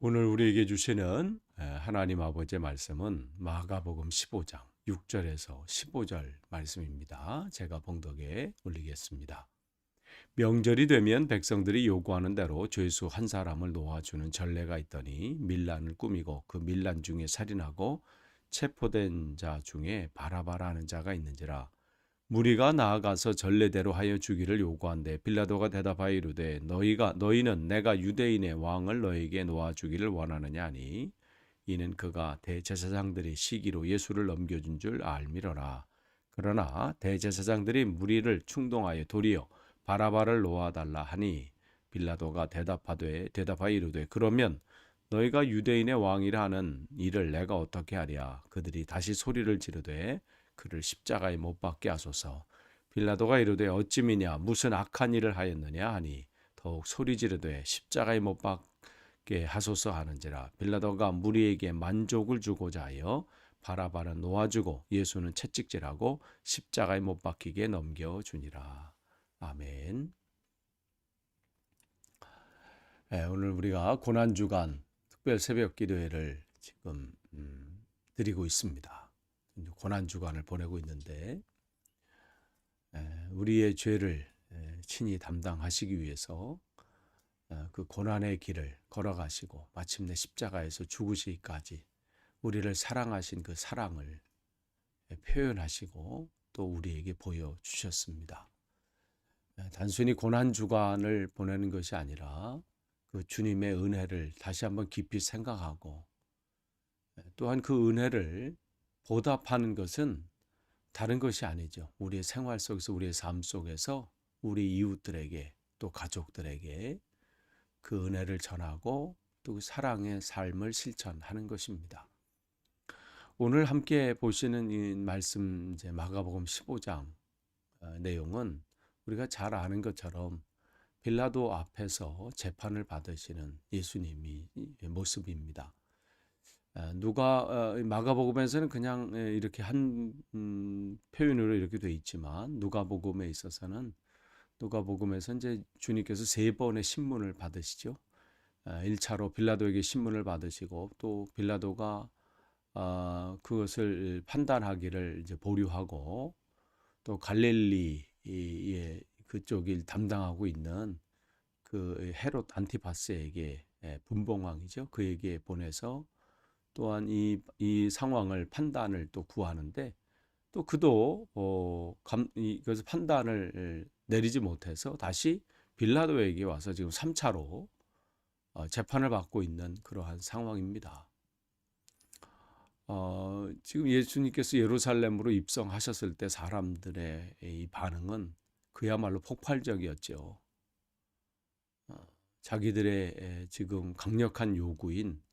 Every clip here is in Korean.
오늘 우리에게 주시는 하나님 아버지의 말씀은 마가복음 15장 6절에서 15절 말씀입니다. 제가 봉독에 올리겠습니다. 명절이 되면 백성들이 요구하는 대로 죄수 한 사람을 놓아주는 전례가 있더니 밀란을 꾸미고 그 밀란 중에 살인하고 체포된 자 중에 바라바라 하는 자가 있는지라. 무리가 나아가서 전례대로 하여 주기를 요구한데 빌라도가 대답하여 이르되 너희는 내가 유대인의 왕을 너희에게 놓아 주기를 원하느냐 하니 이는 그가 대제사장들의 시기로 예수를 넘겨준 줄 알미러라. 그러나 대제사장들이 무리를 충동하여 도리어 바라바를 놓아 달라 하니 빌라도가 대답하여 이르되 그러면 너희가 유대인의 왕이라 하는 이를 내가 어떻게 하랴. 그들이 다시 소리를 지르되 그를 십자가에 못 박게 하소서. 빌라도가 이르되 어찌미냐 무슨 악한 일을 하였느냐 하니 더욱 소리 지르되 십자가에 못 박게 하소서 하는지라. 빌라도가 무리에게 만족을 주고자 하여 바라바는 놓아주고 예수는 채찍질하고 십자가에 못 박히게 넘겨주니라. 아멘. 오늘 우리가 고난주간 특별 새벽 기도회를 지금 드리고 있습니다. 고난주간을 보내고 있는데 우리의 죄를 친히 담당하시기 위해서 그 고난의 길을 걸어가시고 마침내 십자가에서 죽으시기까지 우리를 사랑하신 그 사랑을 표현하시고 또 우리에게 보여주셨습니다. 단순히 고난주간을 보내는 것이 아니라 그 주님의 은혜를 다시 한번 깊이 생각하고 또한 그 은혜를 보답하는 것은 다른 것이 아니죠. 우리의 생활 속에서 우리의 삶 속에서 우리 이웃들에게 또 가족들에게 그 은혜를 전하고 또 그 사랑의 삶을 실천하는 것입니다. 오늘 함께 보시는 이 말씀 이제 마가복음 15장 내용은 우리가 잘 아는 것처럼 빌라도 앞에서 재판을 받으시는 예수님의 모습입니다. 마가복음에서는 그냥 이렇게 한 표현으로 이렇게 돼 있지만 누가복음에 있어서는 누가복음에서 이제 주님께서 3번의 신문을 받으시죠. 1차로 빌라도에게 신문을 받으시고 또 빌라도가 그것을 판단하기를 이제 보류하고 또 갈릴리의 그쪽을 담당하고 있는 그 헤롯 안티파스에게 분봉왕이죠. 그에게 보내서 또한 이 상황을 판단을 또 구하는데 또 그도 그래서 판단을 내리지 못해서 다시 빌라도에게 와서 지금 3차로 재판을 받고 있는 그러한 상황입니다. 지금 예수님께서 예루살렘으로 입성하셨을 때 사람들의 이 반응은 그야말로 폭발적이었죠. 자기들의 지금 강력한 요구인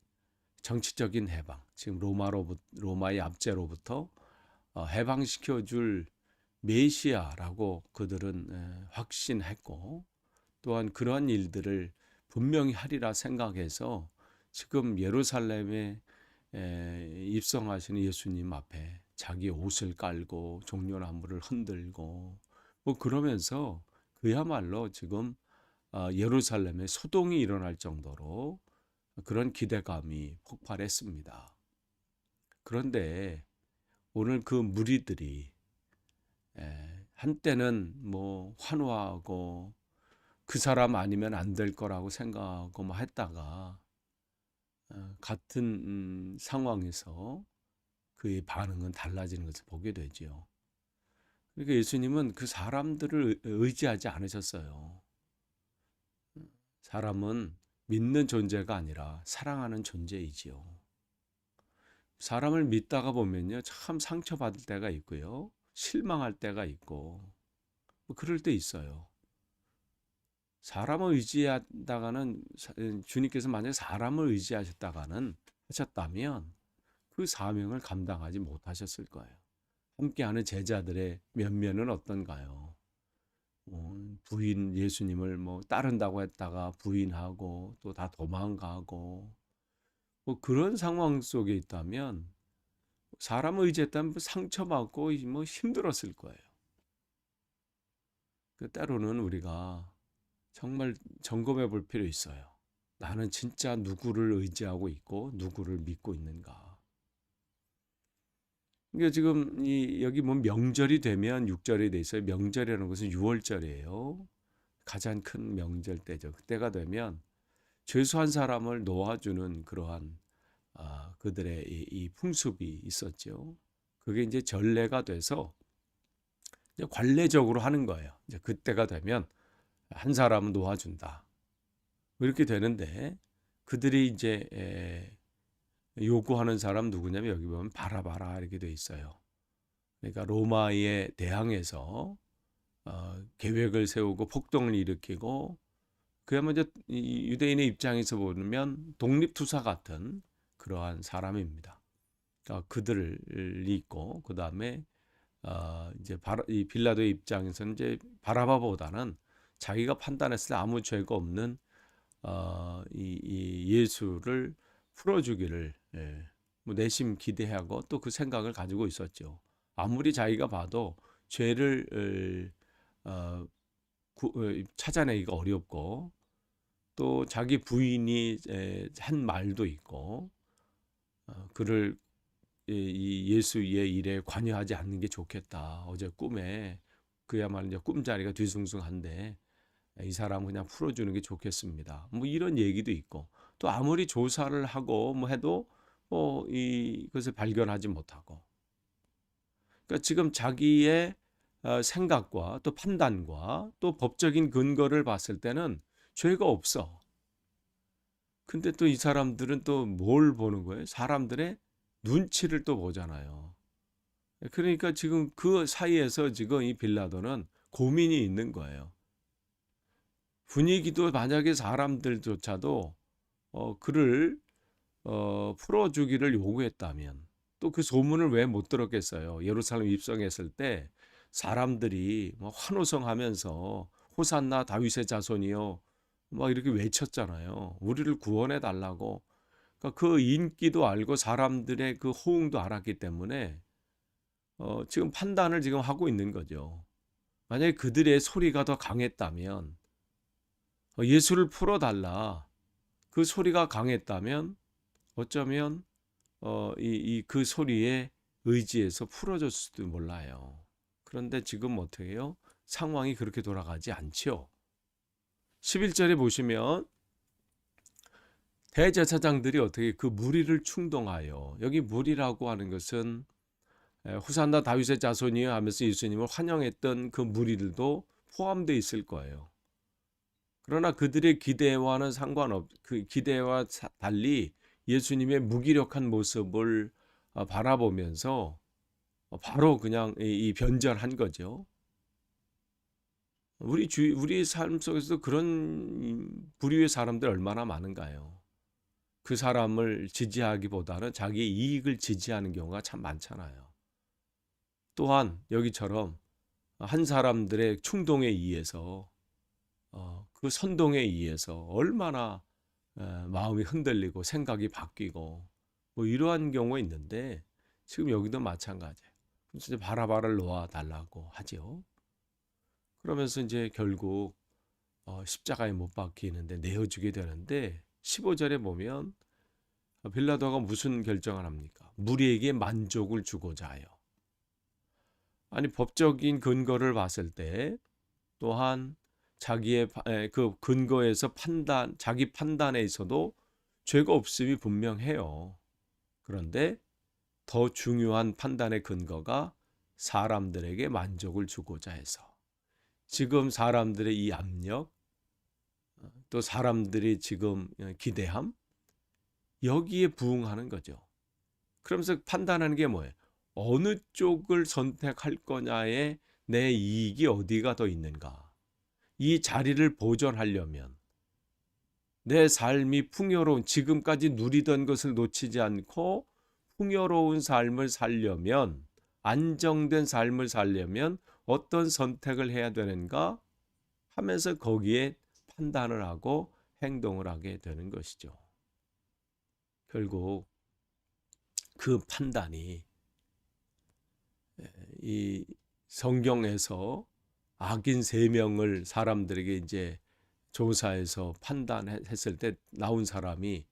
정치적인 해방, 지금 로마의 압제로부터 해방시켜줄 메시아라고 그들은 확신했고 또한 그러한 일들을 분명히 하리라 생각해서 지금 예루살렘에 입성하시는 예수님 앞에 자기 옷을 깔고 종려나무를 흔들고 뭐 그러면서 그야말로 지금 예루살렘에 소동이 일어날 정도로 그런 기대감이 폭발했습니다. 그런데 오늘 그 무리들이 한때는 뭐 환호하고 그 사람 아니면 안 될 거라고 생각하고 뭐 했다가 같은 상황에서 그의 반응은 달라지는 것을 보게 되죠. 그러니까 예수님은 그 사람들을 의지하지 않으셨어요. 사람은 믿는 존재가 아니라 사랑하는 존재이지요. 사람을 믿다가 보면요, 참 상처받을 때가 있고요, 실망할 때가 있고, 뭐 그럴 때 있어요. 사람을 의지하다가는 주님께서 만약에 사람을 하셨다면 그 사명을 감당하지 못하셨을 거예요. 함께하는 제자들의 면면은 어떤가요? 예수님을 뭐 따른다고 했다가 부인하고 또 다 도망가고 뭐 그런 상황 속에 있다면 사람을 의지했다면 상처받고 뭐 힘들었을 거예요. 때로는 우리가 정말 점검해 볼 필요 있어요. 나는 진짜 누구를 의지하고 있고 누구를 믿고 있는가. 그러니까 지금 여기 뭐 명절이 되면 6절에 돼 있어요. 명절이라는 것은 6월절이에요. 가장 큰 명절 때죠. 그때가 되면 죄수한 사람을 놓아주는 그러한 그들의 이 풍습이 있었죠. 그게 이제 전례가 돼서 이제 관례적으로 하는 거예요. 이제 그때가 되면 한 사람은 놓아준다. 이렇게 되는데 그들이 이제 요구하는 사람 누구냐면 여기 보면 바라바라 이렇게 돼 있어요. 그러니까 로마에 대항해서 계획을 세우고 폭동을 일으키고 그야말로 이제 유대인의 입장에서 보면 독립투사 같은 그러한 사람입니다. 그들이 있고 그 다음에 이제 이 빌라도의 입장에서는 이제 바라바보다는 자기가 판단했을 때 아무 죄가 없는 이 예수를 풀어주기를 뭐 내심 기대하고 또 그 생각을 가지고 있었죠. 아무리 자기가 봐도 죄를 찾아내기가 어렵고 또 자기 부인이 한 말도 있고 그를 이 예수의 일에 관여하지 않는 게 좋겠다. 어제 꿈에 그야말로 이제 꿈자리가 뒤숭숭한데 이 사람 그냥 풀어주는 게 좋겠습니다. 뭐 이런 얘기도 있고 또 아무리 조사를 하고 뭐 해도 뭐 이것을 발견하지 못하고 그러니까 지금 자기의 생각과 또 판단과 또 법적인 근거를 봤을 때는 죄가 없어. 근데 또 이 사람들은 또 뭘 보는 거예요? 사람들의 눈치를 또 보잖아요. 그러니까 지금 그 사이에서 지금 이 빌라도는 고민이 있는 거예요. 분위기도 만약에 사람들조차도 그를 풀어주기를 요구했다면 또 그 소문을 왜 못 들었겠어요. 예루살렘 입성했을 때 사람들이 뭐 환호성하면서 호산나 다윗의 자손이요 막 이렇게 외쳤잖아요. 우리를 구원해 달라고. 그러니까 그 인기도 알고 사람들의 그 호응도 알았기 때문에 지금 판단을 지금 하고 있는 거죠. 만약에 그들의 소리가 더 강했다면 예수를 풀어달라. 그 소리가 강했다면 어쩌면 그 소리에 의지해서 풀어줬을지도 몰라요. 그런데 지금 어떻게 해요? 상황이 그렇게 돌아가지 않죠. 11절에 보시면 대제사장들이 어떻게 그 무리를 충동하여 여기 무리라고 하는 것은 호산나 다윗의 자손이여 하면서 예수님을 환영했던 그 무리들도 포함되어 있을 거예요. 그러나 그들의 기대와는 그 기대와 달리 예수님의 무기력한 모습을 바라보면서 바로 그냥 이 변절한 거죠. 우리 삶 속에서도 그런 부류의 사람들 얼마나 많은가요? 그 사람을 지지하기보다는 자기의 이익을 지지하는 경우가 참 많잖아요. 또한 여기처럼 한 사람들의 충동에 의해서 그 선동에 의해서 얼마나 마음이 흔들리고 생각이 바뀌고 뭐 이러한 경우가 있는데 지금 여기도 마찬가지예요. 진짜 바라바를 놓아 달라고 하죠. 그러면서 이제 결국 십자가에 못 박히는데 내어주게 되는데 15절에 보면 빌라도가 무슨 결정을 합니까? 무리에게 만족을 주고자 하여. 아니 법적인 근거를 봤을 때 또한 자기의 그 근거에서 자기 판단에 있어도 죄가 없음이 분명해요. 그런데 더 중요한 판단의 근거가 사람들에게 만족을 주고자 해서 지금 사람들의 이 압력 또 사람들이 지금 기대함 여기에 부응하는 거죠. 그러면서 판단하는 게 뭐예요? 어느 쪽을 선택할 거냐에 내 이익이 어디가 더 있는가? 이 자리를 보존하려면 내 삶이 풍요로운 지금까지 누리던 것을 놓치지 않고 풍요로운 삶을 살려면 안정된 삶을 살려면 어떤 선택을 해야 되는가 하면서 거기에 판단을 하고 행동을 하게 되는 것이죠. 결국 그 판단이 이 성경에서 악인 3명을 사람들에게 이제 조사해서 판단했을 때 나온 사람이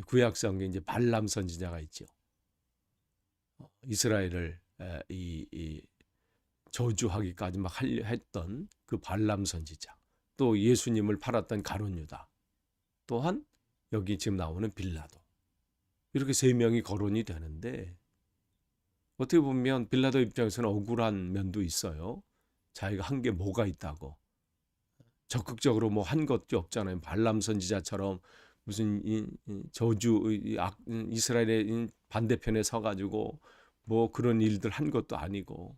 구약 성경에 이제 발람 선지자가 있죠. 이스라엘을 이 저주하기까지 막 하려 했던 그 발람 선지자, 또 예수님을 팔았던 가룟 유다, 또한 여기 지금 나오는 빌라도, 이렇게 세 명이 거론이 되는데 어떻게 보면 빌라도 입장에서는 억울한 면도 있어요. 자기가 한 게 뭐가 있다고. 적극적으로 뭐 한 것도 없잖아요. 발람 선지자처럼 무슨 저주 이스라엘의 반대편에 서가지고 뭐 그런 일들 한 것도 아니고,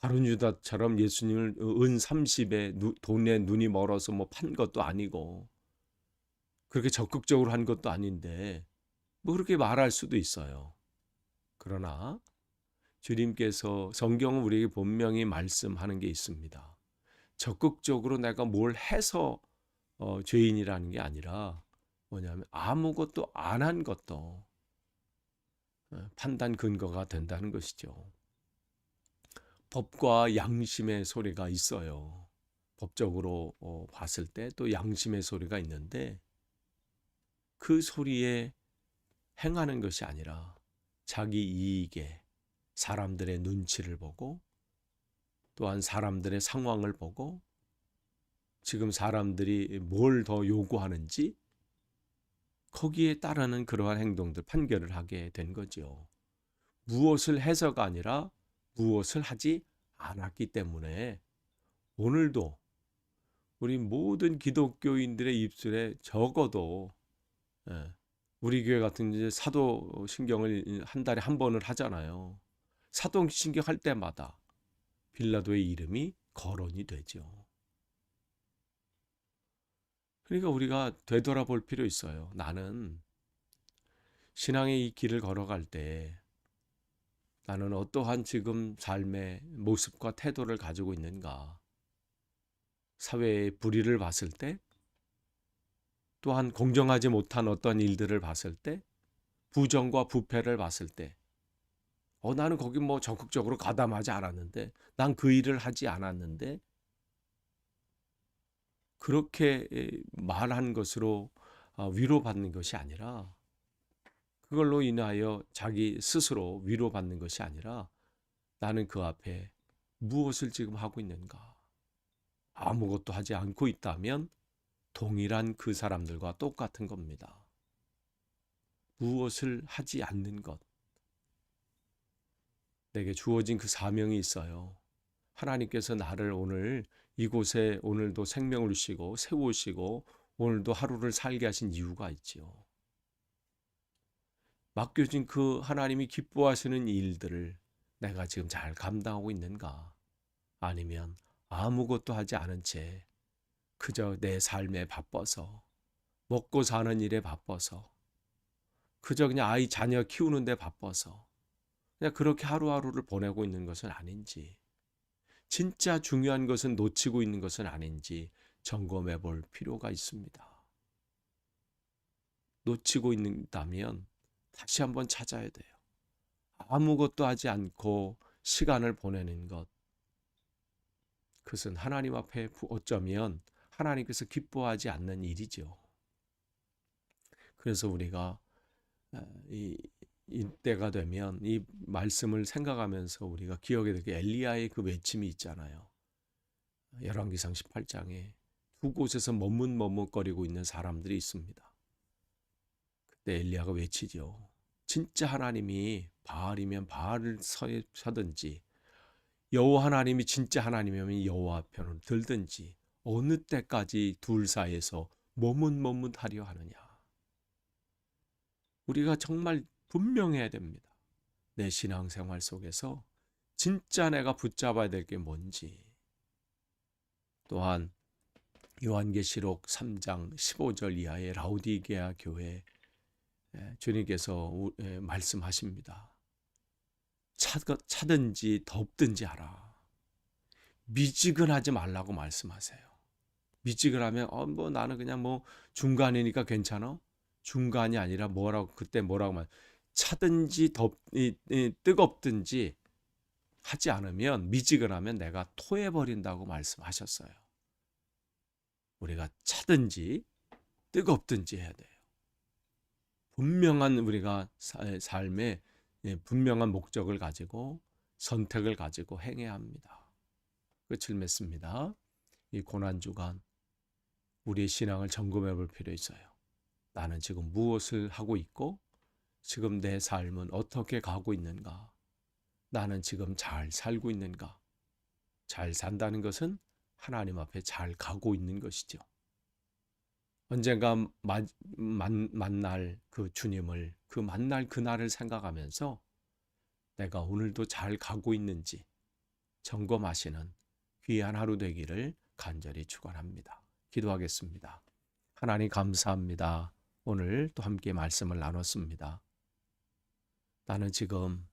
가룟 유다처럼 예수님을 은 30에 돈에 눈이 멀어서 뭐 판 것도 아니고, 그렇게 적극적으로 한 것도 아닌데 뭐 그렇게 말할 수도 있어요. 그러나 주님께서 성경은 우리에게 분명히 말씀하는 게 있습니다. 적극적으로 내가 뭘 해서 죄인이라는 게 아니라 뭐냐면 아무것도 안 한 것도 판단 근거가 된다는 것이죠. 법과 양심의 소리가 있어요. 법적으로 봤을 때 또 양심의 소리가 있는데, 그 소리에 행하는 것이 아니라 자기 이익에 사람들의 눈치를 보고, 또한 사람들의 상황을 보고, 지금 사람들이 뭘 더 요구하는지 거기에 따르는 그러한 행동들, 판결을 하게 된 거죠. 무엇을 해서가 아니라 무엇을 하지 않았기 때문에 오늘도 우리 모든 기독교인들의 입술에 적어도 우리 교회 같은 이제 사도신경을 한 달에 한 번을 하잖아요. 사도신경 할 때마다 빌라도의 이름이 거론이 되죠. 그러니까 우리가 되돌아볼 필요 있어요. 나는 신앙의 이 길을 걸어갈 때 나는 어떠한 지금 삶의 모습과 태도를 가지고 있는가? 사회의 불의를 봤을 때, 또한 공정하지 못한 어떤 일들을 봤을 때, 부정과 부패를 봤을 때, 나는 거기 뭐 적극적으로 가담하지 않았는데, 난 그 일을 하지 않았는데, 그렇게 말한 것으로 위로받는 것이 아니라, 그걸로 인하여 자기 스스로 위로받는 것이 아니라, 나는 그 앞에 무엇을 지금 하고 있는가? 아무것도 하지 않고 있다면 동일한 그 사람들과 똑같은 겁니다. 무엇을 하지 않는 것. 내게 주어진 그 사명이 있어요. 하나님께서 나를 오늘 이곳에 오늘도 생명을 주시고 세우시고 오늘도 하루를 살게 하신 이유가 있지요. 맡겨진 그 하나님이 기뻐하시는 일들을 내가 지금 잘 감당하고 있는가? 아니면 아무것도 하지 않은 채 그저 내 삶에 바빠서, 먹고 사는 일에 바빠서, 그저 그냥 아이 자녀 키우는 데 바빠서 그냥 그렇게 하루하루를 보내고 있는 것은 아닌지, 진짜 중요한 것은 놓치고 있는 것은 아닌지 점검해 볼 필요가 있습니다. 놓치고 있다면 다시 한번 찾아야 돼요. 아무것도 하지 않고 시간을 보내는 것, 그것은 하나님 앞에 어쩌면 하나님께서 기뻐하지 않는 일이죠. 그래서 우리가 이때가 되면 이 말씀을 생각하면서 우리가 기억해야 될 게 엘리야의 그 외침이 있잖아요. 열왕기상 18장에 두 곳에서 머뭇머뭇거리고 있는 사람들이 있습니다. 그때 엘리야가 외치죠. 진짜 하나님이 바알이면 바알을 서든지, 여호와 하나님이 진짜 하나님이면 여호와 편을 들든지, 어느 때까지 둘 사이에서 머뭇머뭇하려 하느냐. 우리가 정말 분명해야 됩니다. 내 신앙생활 속에서 진짜 내가 붙잡아야 될 게 뭔지. 또한 요한계시록 3장 15절 이하의 라오디게아 교회 주님께서 말씀하십니다. 차든지 덥든지 하라. 미지근하지 말라고 말씀하세요. 미지근하면 뭐 나는 그냥 뭐 중간이니까 괜찮아? 중간이 아니라 그때 뭐라고 말? 차든지 뜨겁든지 하지 않으면, 미지근하면 내가 토해버린다고 말씀하셨어요. 우리가 차든지 뜨겁든지 해야 돼요. 분명한 우리가 삶에 분명한 목적을 가지고 선택을 가지고 행해야 합니다. 끝을 맺습니다. 이 고난주간 우리의 신앙을 점검해 볼 필요 있어요. 나는 지금 무엇을 하고 있고 지금 내 삶은 어떻게 가고 있는가? 나는 지금 잘 살고 있는가? 잘 산다는 것은 하나님 앞에 잘 가고 있는 것이죠. 언젠가 만날 그 주님을, 그 만날 그날을 생각하면서 내가 오늘도 잘 가고 있는지 점검하시는 귀한 하루 되기를 간절히 축원합니다. 기도하겠습니다. 하나님 감사합니다. 오늘 또 함께 말씀을 나눴습니다. 나는 지금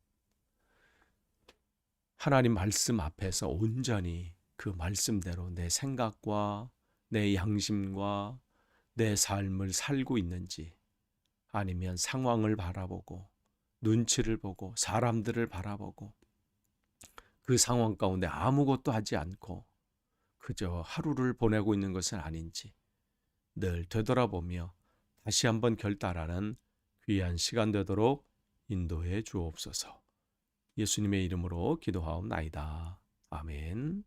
하나님 말씀 앞에서 온전히 그 말씀대로 내 생각과 내 양심과 내 삶을 살고 있는지, 아니면 상황을 바라보고 눈치를 보고 사람들을 바라보고 그 상황 가운데 아무것도 하지 않고 그저 하루를 보내고 있는 것은 아닌지 늘 되돌아보며 다시 한번 결단하는 귀한 시간 되도록 인도해 주옵소서. 예수님의 이름으로 기도하옵나이다. 아멘.